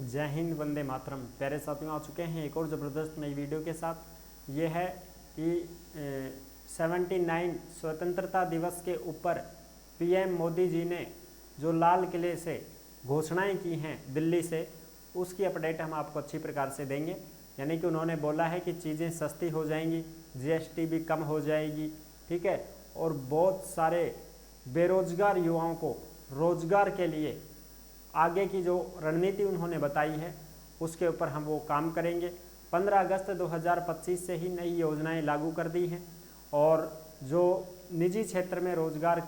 जय हिंद, वंदे मातरम। प्यारे साथियों, आ चुके हैं एक और ज़बरदस्त नई वीडियो के साथ। ये है कि 79 स्वतंत्रता दिवस के ऊपर पीएम मोदी जी ने जो लाल किले से घोषणाएं की हैं दिल्ली से, उसकी अपडेट हम आपको अच्छी प्रकार से देंगे। यानी कि उन्होंने बोला है कि चीज़ें सस्ती हो जाएंगी, जीएसटी भी कम हो जाएगी, ठीक है, और बहुत सारे बेरोजगार युवाओं को रोजगार के लिए आगे की जो रणनीति उन्होंने बताई है उसके ऊपर हम वो काम करेंगे। 15 अगस्त 2025 से ही नई योजनाएं लागू कर दी हैं और जो निजी क्षेत्र में रोजगार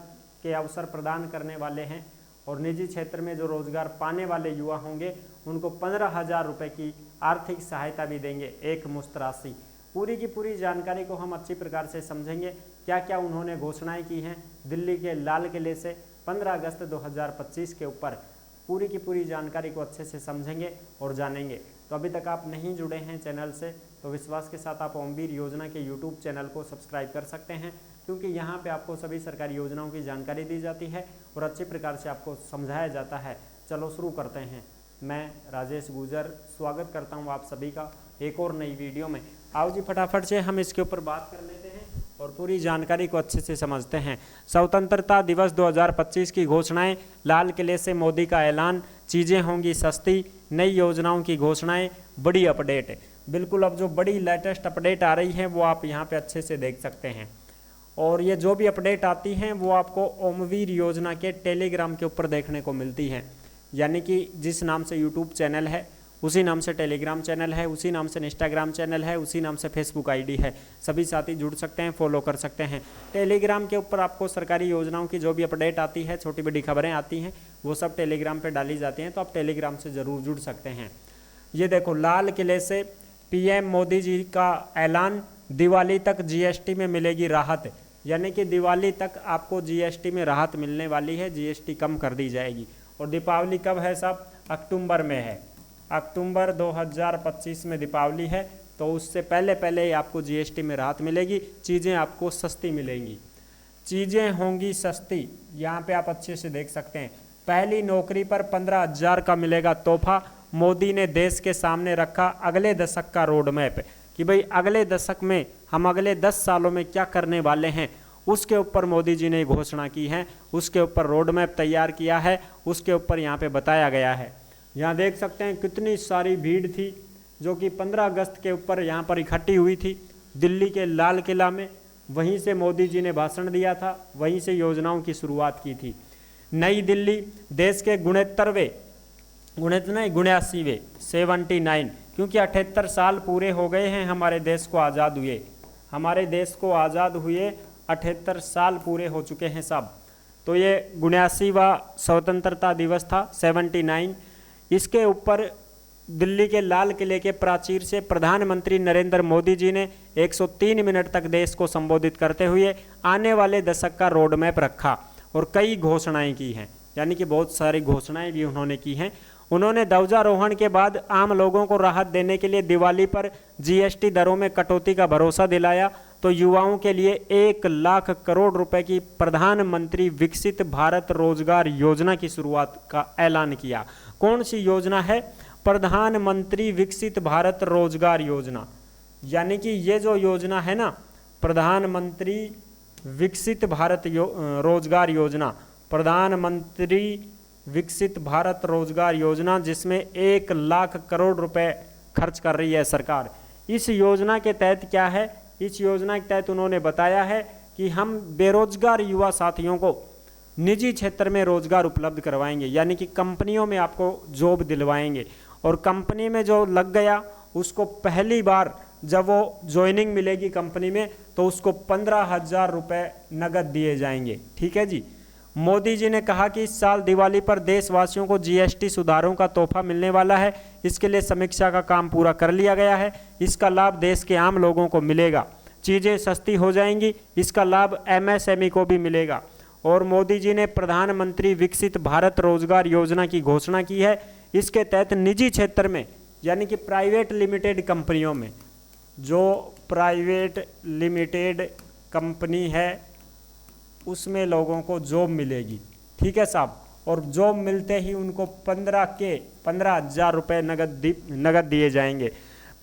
के अवसर प्रदान करने वाले हैं और निजी क्षेत्र में जो रोजगार पाने वाले युवा होंगे उनको 15,000 रुपये की आर्थिक सहायता भी देंगे, एक मुश्त राशि। पूरी की पूरी जानकारी को हम अच्छी प्रकार से समझेंगे, क्या क्या उन्होंने घोषणाएं की हैं दिल्ली के लाल किले से 15 अगस्त 2025 के ऊपर। पूरी की पूरी जानकारी को अच्छे से समझेंगे और जानेंगे। तो अभी तक आप नहीं जुड़े हैं चैनल से तो विश्वास के साथ आप ओमवीर योजना के यूट्यूब चैनल को सब्सक्राइब कर सकते हैं, क्योंकि यहाँ पे आपको सभी सरकारी योजनाओं की जानकारी दी जाती है और अच्छी प्रकार से आपको समझाया जाता है। चलो शुरू करते हैं। मैं राजेश गुजर स्वागत करता हूँ आप सभी का एक और नई वीडियो में। आओ जी फटाफट से हम इसके ऊपर बात कर लेते हैं और पूरी जानकारी को अच्छे से समझते हैं। स्वतंत्रता दिवस 2025 की घोषणाएं, लाल किले से मोदी का ऐलान, चीज़ें होंगी सस्ती, नई योजनाओं की घोषणाएं, बड़ी अपडेट। बिल्कुल अब जो बड़ी लेटेस्ट अपडेट आ रही है वो आप यहाँ पे अच्छे से देख सकते हैं। और ये जो भी अपडेट आती हैं वो आपको ओमवीर योजना के टेलीग्राम के ऊपर देखने को मिलती हैं। यानी कि जिस नाम से यूट्यूब चैनल है उसी नाम से टेलीग्राम चैनल है, उसी नाम से इंस्टाग्राम चैनल है, उसी नाम से फेसबुक आईडी है। सभी साथी जुड़ सकते हैं, फॉलो कर सकते हैं। टेलीग्राम के ऊपर आपको सरकारी योजनाओं की जो भी अपडेट आती है, छोटी बड़ी खबरें आती हैं, वो सब टेलीग्राम पे डाली जाती हैं, तो आप टेलीग्राम से ज़रूर जुड़ सकते हैं। ये देखो, लाल किले से पीएम मोदी जी का ऐलान, दिवाली तक जीएसटी में मिलेगी राहत। यानी कि दिवाली तक आपको जीएसटी में राहत मिलने वाली है, जीएसटी कम कर दी जाएगी। और दीपावली कब है साहब? अक्टूबर में है। अक्टूबर 2025 में दीपावली है, तो उससे पहले पहले आपको जीएसटी में राहत मिलेगी, चीज़ें आपको सस्ती मिलेंगी। चीज़ें होंगी सस्ती, यहाँ पे आप अच्छे से देख सकते हैं। पहली नौकरी पर 15,000 का मिलेगा तोहफा। मोदी ने देश के सामने रखा अगले दशक का रोड मैप कि भाई अगले दशक में हम अगले 10 सालों में क्या करने वाले हैं, उसके ऊपर मोदी जी ने घोषणा की है, उसके ऊपर रोड मैप तैयार किया है, उसके ऊपर यहाँ पे बताया गया है। यहाँ देख सकते हैं कितनी सारी भीड़ थी जो कि 15 अगस्त के ऊपर यहाँ पर इकट्ठी हुई थी दिल्ली के लाल किला में। वहीं से मोदी जी ने भाषण दिया था, वहीं से योजनाओं की शुरुआत की थी। नई दिल्ली देश के 79वें 79, क्योंकि 78 साल पूरे हो गए हैं हमारे देश को आज़ाद हुए। हमारे देश को आज़ाद हुए 78 साल पूरे हो चुके हैं सब। तो ये 79वां स्वतंत्रता दिवस था, 79। इसके ऊपर दिल्ली के लाल किले के प्राचीर से प्रधानमंत्री नरेंद्र मोदी जी ने 103 मिनट तक देश को संबोधित करते हुए आने वाले दशक का रोड मैप रखा और कई घोषणाएं की हैं। यानी कि बहुत सारी घोषणाएं भी उन्होंने की हैं। उन्होंने ध्वजारोहण के बाद आम लोगों को राहत देने के लिए दिवाली पर जीएसटी दरों में कटौती का भरोसा दिलाया, तो युवाओं के लिए 1 लाख करोड़ रुपए की प्रधानमंत्री विकसित भारत रोजगार योजना की शुरुआत का ऐलान किया। कौन सी योजना है? प्रधानमंत्री विकसित भारत रोजगार योजना। यानी कि ये जो योजना है ना, प्रधानमंत्री विकसित भारत रोजगार योजना, प्रधानमंत्री विकसित भारत रोजगार योजना, जिसमें 1 लाख करोड़ रुपए खर्च कर रही है सरकार। इस योजना के तहत क्या है? इस योजना के तहत उन्होंने बताया है कि हम बेरोजगार युवा साथियों को निजी क्षेत्र में रोजगार उपलब्ध करवाएंगे। यानी कि कंपनियों में आपको जॉब दिलवाएंगे और कंपनी में जो लग गया उसको पहली बार जब वो ज्वाइनिंग मिलेगी कंपनी में तो उसको 15,000 रुपये नगद दिए जाएंगे। ठीक है जी। मोदी जी ने कहा कि इस साल दिवाली पर देशवासियों को जीएसटी सुधारों का तोहफा मिलने वाला है। इसके लिए समीक्षा का काम पूरा कर लिया गया है। इसका लाभ देश के आम लोगों को मिलेगा, चीज़ें सस्ती हो जाएंगी। इसका लाभ एमएसएमई को भी मिलेगा। और मोदी जी ने प्रधानमंत्री विकसित भारत रोजगार योजना की घोषणा की है। इसके तहत निजी क्षेत्र में, यानी कि प्राइवेट लिमिटेड कंपनियों में, जो प्राइवेट लिमिटेड कंपनी है उसमें लोगों को जॉब मिलेगी। ठीक है साहब। और जॉब मिलते ही उनको 15,000 रुपये नगद दिए जाएंगे।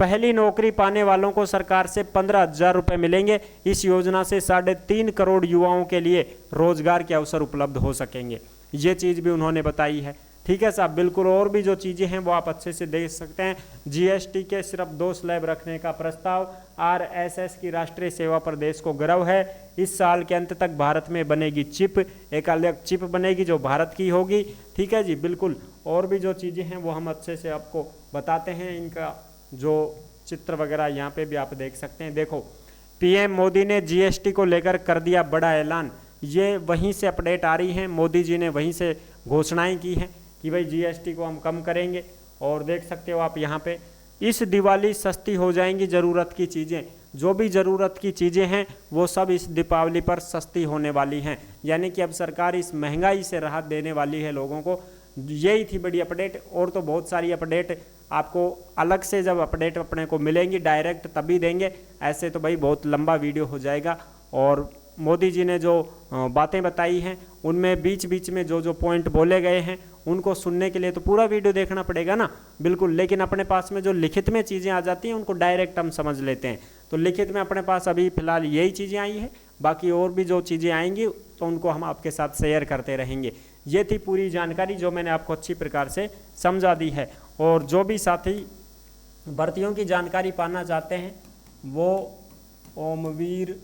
पहली नौकरी पाने वालों को सरकार से 15,000 रुपये मिलेंगे। इस योजना से 3.5 करोड़ युवाओं के लिए रोजगार के अवसर उपलब्ध हो सकेंगे। ये चीज़ भी उन्होंने बताई है। ठीक है साहब, बिल्कुल। और भी जो चीज़ें हैं वो आप अच्छे से देख सकते हैं। जीएसटी के सिर्फ 2 स्लैब रखने का प्रस्ताव, आरएसएस की राष्ट्रीय सेवा पर देश को गर्व है। इस साल के अंत तक भारत में बनेगी चिप, एक अलग चिप बनेगी जो भारत की होगी। ठीक है जी, बिल्कुल। और भी जो चीज़ें हैं वो हम अच्छे से आपको बताते हैं। इनका जो चित्र वगैरह यहाँ पे भी आप देख सकते हैं। देखो, पीएम मोदी ने जीएसटी को लेकर कर दिया बड़ा ऐलान। ये वहीं से अपडेट आ रही है, मोदी जी ने वहीं से घोषणाएं की हैं कि भाई जीएसटी को हम कम करेंगे। और देख सकते हो आप यहाँ पे, इस दिवाली सस्ती हो जाएंगी ज़रूरत की चीज़ें। जो भी ज़रूरत की चीज़ें हैं वो सब इस दीपावली पर सस्ती होने वाली हैं। यानी कि अब सरकार इस महंगाई से राहत देने वाली है लोगों को। यही थी बड़ी अपडेट। और तो बहुत सारी अपडेट आपको अलग से जब अपडेट अपने को मिलेंगी डायरेक्ट तभी देंगे। ऐसे तो भाई बहुत लंबा वीडियो हो जाएगा। और मोदी जी ने जो बातें बताई हैं उनमें बीच बीच में जो पॉइंट बोले गए हैं उनको सुनने के लिए तो पूरा वीडियो देखना पड़ेगा ना, बिल्कुल। लेकिन अपने पास में जो लिखित में चीज़ें आ जाती हैं उनको डायरेक्ट हम समझ लेते हैं। तो लिखित में अपने पास अभी फ़िलहाल यही चीज़ें आई हैं। बाकी और भी जो चीज़ें आएंगी तो उनको हम आपके साथ शेयर करते रहेंगे। ये थी पूरी जानकारी जो मैंने आपको अच्छी प्रकार से समझा दी है। और जो भी साथी भर्तियों की जानकारी पाना चाहते हैं वो ओमवीर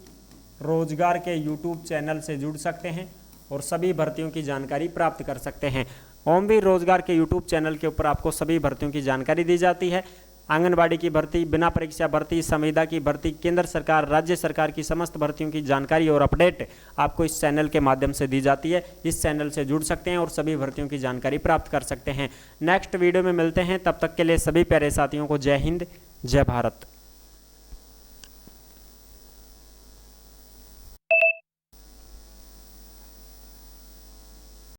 रोजगार के यूट्यूब चैनल से जुड़ सकते हैं और सभी भर्तियों की जानकारी प्राप्त कर सकते हैं। ओमवीर रोजगार के यूट्यूब चैनल के ऊपर आपको सभी भर्तियों की जानकारी दी जाती है। आंगनबाड़ी की भर्ती, बिना परीक्षा भर्ती, संविदा की भर्ती, केंद्र सरकार, राज्य सरकार की समस्त भर्तियों की जानकारी और अपडेट आपको इस चैनल के माध्यम से दी जाती है। इस चैनल से जुड़ सकते हैं और सभी भर्तियों की जानकारी प्राप्त कर सकते हैं। नेक्स्ट वीडियो में मिलते हैं, तब तक के लिए सभी प्यारे साथियों को जय हिंद, जय भारत।